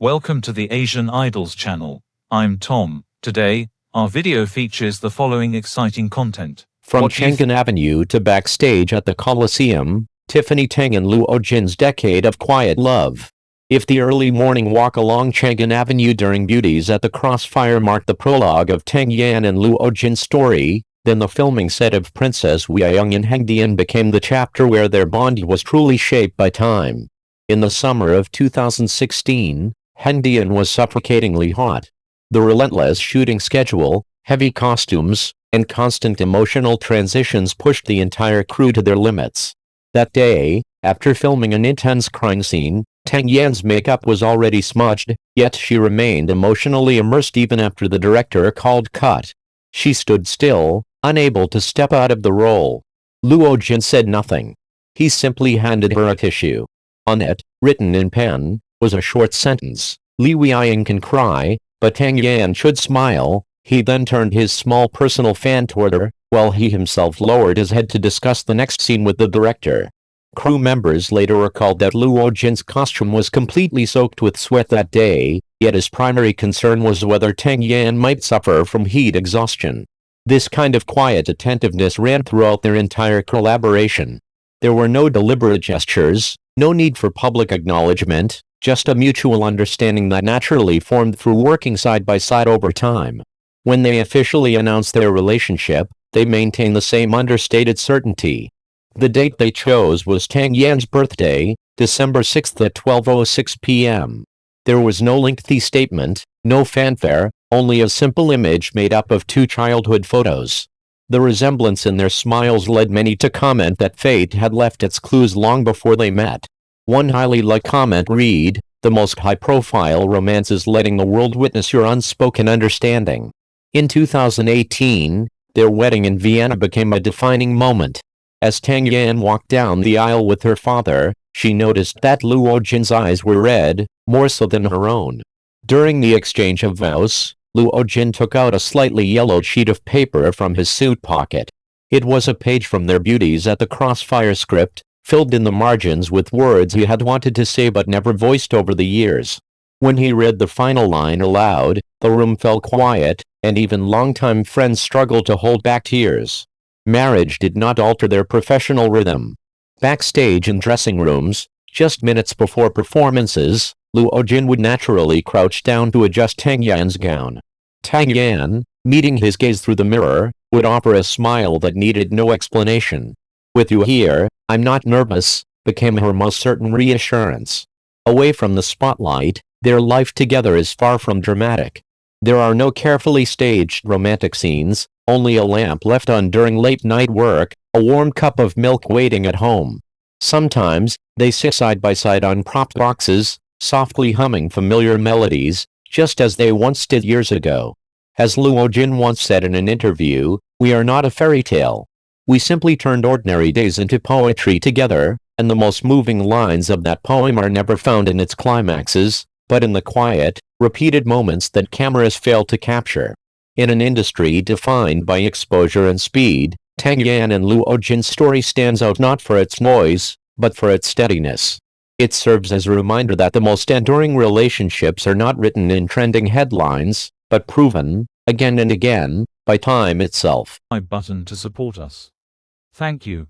Welcome to the Asian Idols channel. I'm Tom. Today, our video features the following exciting content. From Chang'an Avenue to Backstage at the Coliseum, Tiffany Tang and Luo Jin's decade of quiet love. If the early morning walk along Chang'an Avenue during Beauties at the Crossfire marked the prologue of Tang Yan and Luo Jin's story, then the filming set of Princess Weiyoung and Hengdian became the chapter where their bond was truly shaped by time. In the summer of 2016, Hengdian was suffocatingly hot. The relentless shooting schedule, heavy costumes, and constant emotional transitions pushed the entire crew to their limits. That day, after filming an intense crying scene, Tang Yan's makeup was already smudged, yet she remained emotionally immersed even after the director called cut. She stood still, unable to step out of the role. Luo Jin said nothing. He simply handed her a tissue. On it, written in pen, was a short sentence: "Li Weiyoung can cry, but Tang Yan should smile." He then turned his small personal fan toward her, while he himself lowered his head to discuss the next scene with the director. Crew members later recalled that Luo Jin's costume was completely soaked with sweat that day, yet his primary concern was whether Tang Yan might suffer from heat exhaustion. This kind of quiet attentiveness ran throughout their entire collaboration. There were no deliberate gestures, no need for public acknowledgement, just a mutual understanding that naturally formed through working side by side over time. When they officially announced their relationship, they maintained the same understated certainty. The date they chose was Tang Yan's birthday, December 6 at 12:06 p.m. There was no lengthy statement, no fanfare, only a simple image made up of two childhood photos. The resemblance in their smiles led many to comment that fate had left its clues long before they met. One highly liked comment read, "The most high-profile romance is letting the world witness your unspoken understanding." In 2018, their wedding in Vienna became a defining moment. As Tang Yan walked down the aisle with her father, she noticed that Luo Jin's eyes were red, more so than her own. During the exchange of vows, Luo Jin took out a slightly yellowed sheet of paper from his suit pocket. It was a page from their Beauties at the Crossfire script, filled in the margins with words he had wanted to say but never voiced over the years. When he read the final line aloud, the room fell quiet, and even longtime friends struggled to hold back tears. Marriage did not alter their professional rhythm. Backstage in dressing rooms, just minutes before performances, Luo Jin would naturally crouch down to adjust Tang Yan's gown. Tang Yan, meeting his gaze through the mirror, would offer a smile that needed no explanation. "With you here, I'm not nervous," became her most certain reassurance. Away from the spotlight, their life together is far from dramatic. There are no carefully staged romantic scenes, only a lamp left on during late-night work, a warm cup of milk waiting at home. Sometimes, they sit side by side on propped boxes, softly humming familiar melodies, just as they once did years ago. As Luo Jin once said in an interview, "We are not a fairy tale. We simply turned ordinary days into poetry together," and the most moving lines of that poem are never found in its climaxes, but in the quiet, repeated moments that cameras fail to capture. In an industry defined by exposure and speed, Tang Yan and Luo Jin's story stands out not for its noise, but for its steadiness. It serves as a reminder that the most enduring relationships are not written in trending headlines, but proven, again and again, by time itself. Button to support us. Thank you.